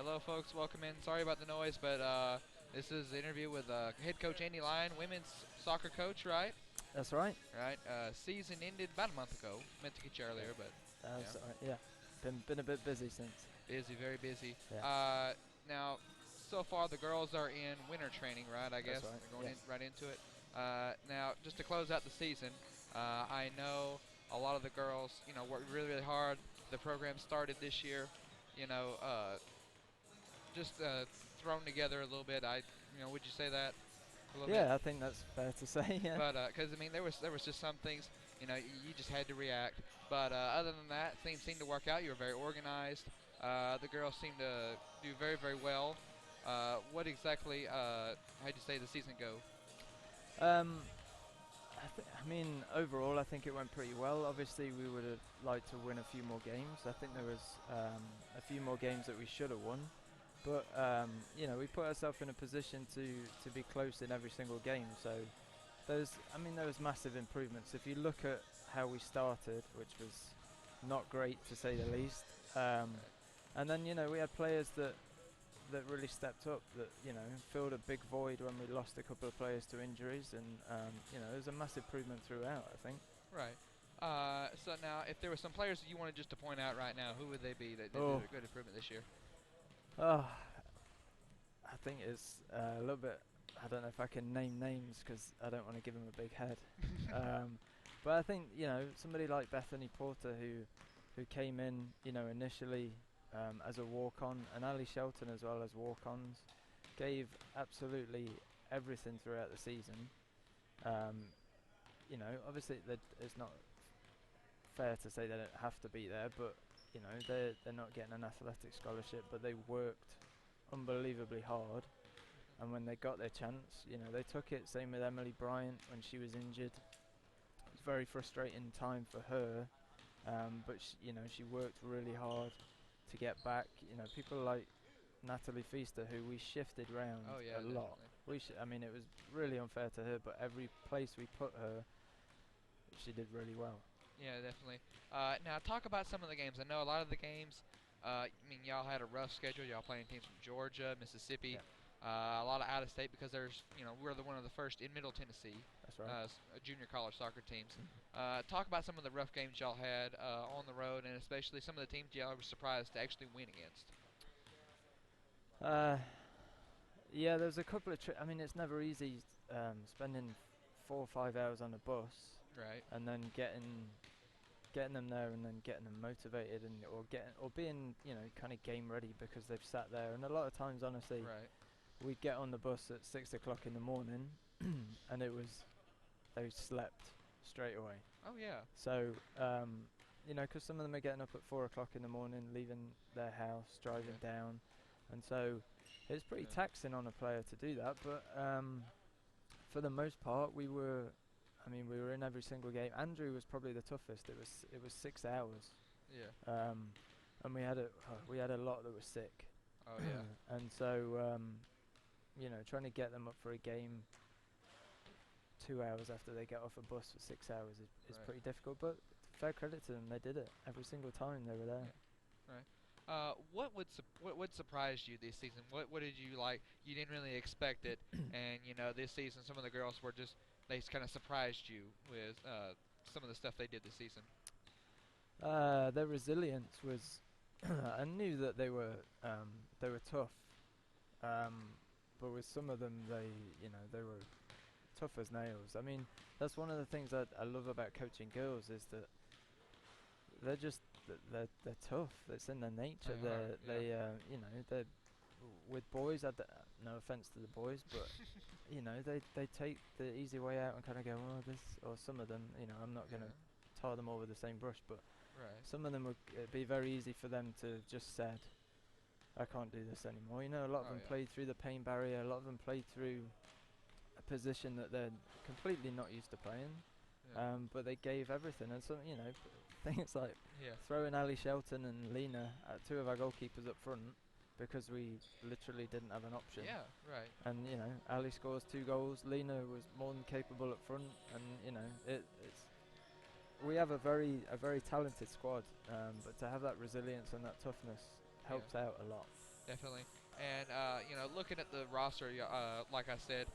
Hello, folks. Welcome in. Sorry about the noise, but this is the interview with head coach Andy Lyon, women's soccer coach, right? That's right. Right. Season ended about a month ago. Meant to get you Yeah, earlier, but yeah, that's right. Yeah, been a bit busy since. busy, very busy. Yeah, Now, so far the girls are in winter training, right? I that's guess right. they're going Yeah. in right into it. Now, just to close out the season, I know a lot of the girls, worked really, really hard. The program started this year, you know, just thrown together a little bit. Would you say that a little bit? Yeah, I think that's fair to say. Yeah. But because I mean, there was just some things, you just had to react. But other than that, things seemed to work out. You were very organized. The girls seemed to do very, very well. What exactly? How'd you say the season go? Um, I mean, overall, I think it went pretty well. Obviously, we would have liked to win a few more games. I think there was a few more games that we should have won, but we put ourselves in a position to be close in every single game. So there was massive improvements. If you look at how we started, which was not great to say the least, Right. and then we had players that really stepped up, that filled a big void when we lost a couple of players to injuries, and it was a massive improvement throughout, I think. Right. So now, if there were some players that you wanted just to point out right now, who would they be that did Oh, a good improvement this year? oh I think it's a little bit. I don't know if I can name names because I don't want to give him a big head. um, but I think somebody like Bethany Porter, who came in initially as a walk-on, and Ali Shelton as well as walk-ons, gave absolutely everything throughout the season. Um, Obviously it's not fair to say they don't have to be there, but they're not getting an athletic scholarship, but they worked unbelievably hard, and when they got their chance, they took it. Same with Emily Bryant when she was injured. It was a very frustrating time for her, but she worked really hard to get back. People like Natalie Feaster, who we shifted Oh round a yeah, lot. definitely. I mean, it was really unfair to her, but every place we put her, she did really well. Yeah, definitely. Now talk about some of the games. I know a lot of the games. I mean, y'all had a rough schedule. Y'all playing teams from Georgia, Mississippi, Yeah, a lot of out of state because we're one of the first in Middle Tennessee, that's right. junior college soccer teams. Talk about some of the rough games y'all had on the road, and especially some of the teams y'all were surprised to actually win against. Uh, yeah, there's a couple of. I mean, it's never easy spending 4 or 5 hours on a bus Right. and then getting them there and then getting them motivated, and or being kind of game ready because they've sat there. And a lot of times, honestly, Right. we'd get on the bus at 6 o'clock in the morning, and they slept straight away. Oh yeah. So because some of them are getting up at 4 o'clock in the morning, leaving their house, driving Yeah. down, and so it's pretty Yeah. taxing on a player to do that. But for the most part, we were in every single game. Andrew was probably the toughest. It was 6 hours, Yeah. um, and we had a lot that was sick, Oh yeah. and so trying to get them up for a game 2 hours after they get off a bus for 6 hours is Right. pretty difficult. But fair credit to them, they did it every single time they were there. Yeah. Right. What surprised you this season? What did you like? You didn't really expect it, and this season some of the girls were just they kind of surprised you with some of the stuff they did this season. Their resilience was. I knew that they were tough, um, but with some of them they were tough as nails. I mean, that's one of the things I love about coaching girls, is that they're tough. It's in their nature. They are, yeah. They're with boys. No offense to the boys, but they take the easy way out and kind of go, oh, this, or some of them. I'm not going to Yeah. tar them all with the same brush, but Right. some of them would it'd be very easy for them to just said, I can't do this anymore. A lot of Oh them yeah. played through the pain barrier. A lot of them played through a position that they're completely not used to playing. Yeah. But they gave everything, and so things like Yeah. throwing Ali Shelton and Lena, two of our goalkeepers up front, because we literally didn't have an option. Yeah. Right. And Ali scores 2 goals. Lena was more than capable up front, and it's we have a very talented squad, but to have that resilience and that toughness Yeah. helps out a lot. definitely. And looking at the roster, like I said,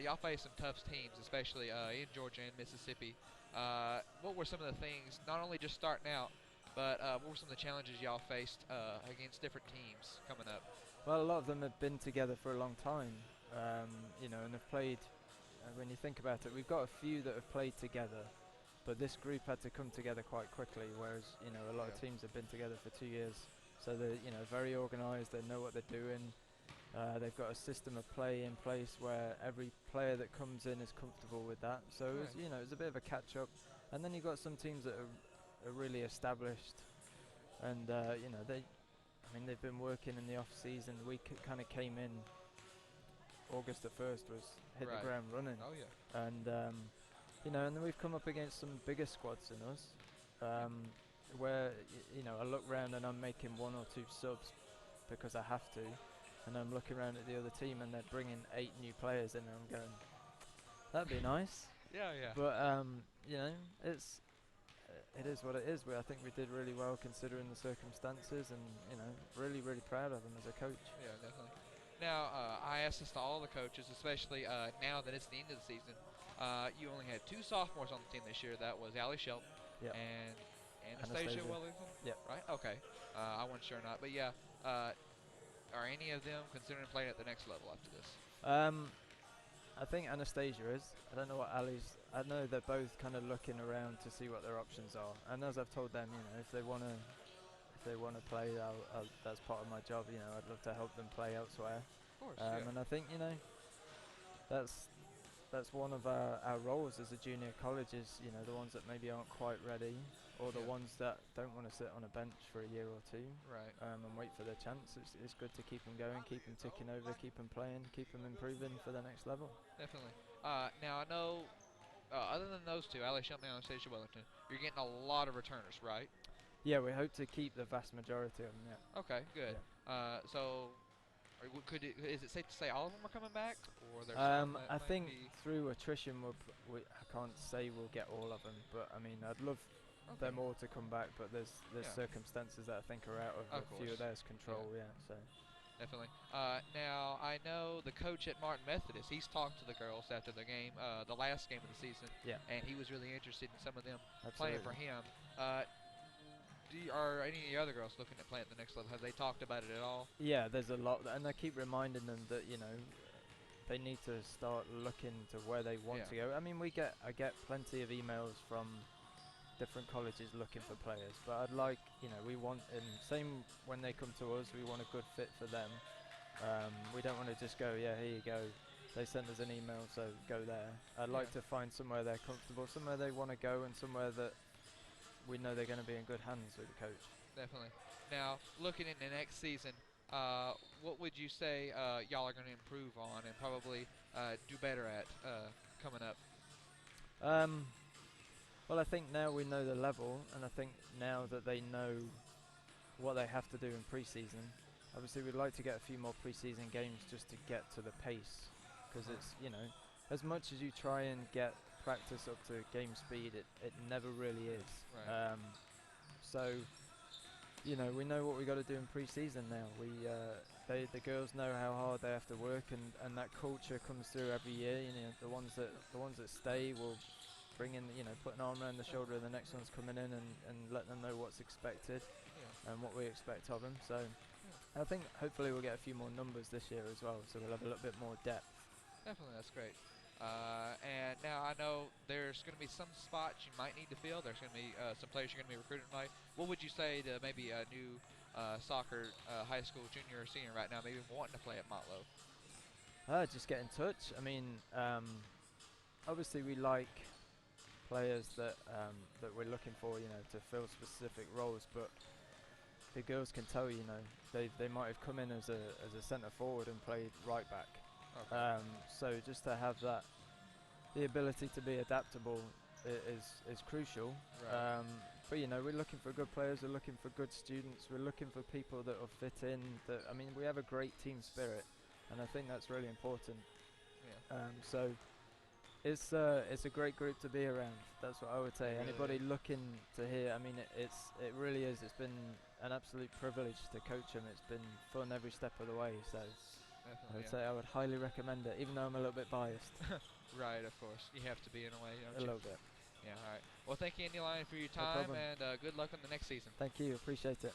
y'all face some tough teams, especially in Georgia and Mississippi. What were some of the things, not only just starting out, but what were some of the challenges y'all faced against different teams coming up? Well, a lot of them have been together for a long time, and have played. When you think about it, we've got a few that have played together, but this group had to come together quite quickly. Whereas a lot of Yeah. teams have been together for 2 years, so they're very organised. They know what they're doing. They've got a system of play in place where every player that comes in is comfortable with that. So it was, Right. it was a bit of a catch up. And then you've got some teams that are really established, and they've been working in the off season. We kind of came in August the 1st, was hit the Right. ground running, Oh yeah. and and then we've come up against some bigger squads than us, Yeah. where I look round and I'm making one or two subs because I have to, and I'm looking around at the other team and they're bringing 8 new players in, and I'm going, that'd be nice, Yeah. Yeah. but it's it is what it is. I think we did really well considering the circumstances, and really really proud of them as a coach. Yeah. Definitely. Now, I asked this to all the coaches, especially now that it's the end of the season. You only had two sophomores on the team this year. That was Allie Shelton Yep. and Anastasia Anastasia. Wellington, Yep. right? Okay. I wasn't sure or not, but yeah. Are any of them considering playing at the next level after this? Um, I think Anastasia is. I don't know what Ali's. I know they're both kind of looking around to see what their options are. And as I've told them, if they wanna play, that's part of my job. I'd love to help them play elsewhere. Of course, yeah. And I think that's that's one of our roles as a junior college is the ones that maybe aren't quite ready, or the Yeah. ones that don't want to sit on a bench for a year or two, Right. and wait for their chance. It's good to keep them going, keep them ticking over, keep them playing, keep them improving for the next level. Definitely. Now I know, other than those two, Allie Shelton and Anastasia Wellington, you're getting a lot of returners, right? Yeah, we hope to keep the vast majority of them. Yeah. Okay, good. Yeah. So, is it safe to say all of them are coming back, or there's some that I might think be? through attrition, I can't say we'll get all of them, but I mean, I'd love Okay. them all to come back, but there's Yeah. circumstances that I think are out of Of a few of course. theirs Yeah. control. Yeah, so Definitely. Now I know the coach at Martin Methodist. He's talked to the girls after the game, the last game of the season, yeah, and he was really interested in some of them playing absolutely. for him. Uh, are any of the other girls looking at playing at the next level? Have they talked about it at all? Yeah, there's a lot, and I keep reminding them that they need to start looking to where they want Yeah. to go. I mean, I get plenty of emails from different colleges looking for players, but I'd like we want, and same when they come to us, we want a good fit for them. We don't want to just go, yeah, here you go. They sent us an email, so go there. I'd Yeah. like to find somewhere they're comfortable, somewhere they want to go, and somewhere that we know they're going to be in good hands with the coach. Definitely. Now, looking in the next season, what would you say y'all are going to improve on and probably do better at coming up? Um, well, I think now we know the level, and I think now that they know what they have to do in pre-season, obviously we'd like to get a few more pre-season games just to get to the pace, because Uh-huh. it's as much as you try and get practice up to game speed, it never really is. Right. So we know what we got to do in pre-season now. The girls know how hard they have to work, and that culture comes through every year. The ones that stay will bring in, put an arm around the shoulder of the next one's coming in, and let them know what's expected Yeah. and what we expect of them. So Yeah. I think hopefully we'll get a few more numbers this year as well, so we'll have a little bit more depth. Definitely, that's great. And now I know there's going to be some spots you might need to fill. There's going to be some players you're going to be recruiting by. What would you say to maybe a new soccer high school junior or senior right now, maybe wanting to play at Motlow? Just get in touch. I mean, obviously we like players that we're looking for, to fill specific roles, but the girls can tell they might have come in as a centre forward and played right back. Okay. So just to have the ability to be adaptable is crucial. Right. But we're looking for good players. We're looking for good students. We're looking for people that will fit in. We have a great team spirit, and I think that's really important. Yeah. So it's a great group to be around. That's what I would say. It really Anybody is. looking to hear, it really is. It's been an absolute privilege to coach him. It's been fun every step of the way. So I Definitely, would say I would highly recommend it, even though I'm a little bit biased. yeah. Right, of course. You have to be in a way, A don't you? little bit. Yeah, all right. Well, thank you, Andy Lyon, for your No time, problem. and good luck on the next season. Thank you. Appreciate it.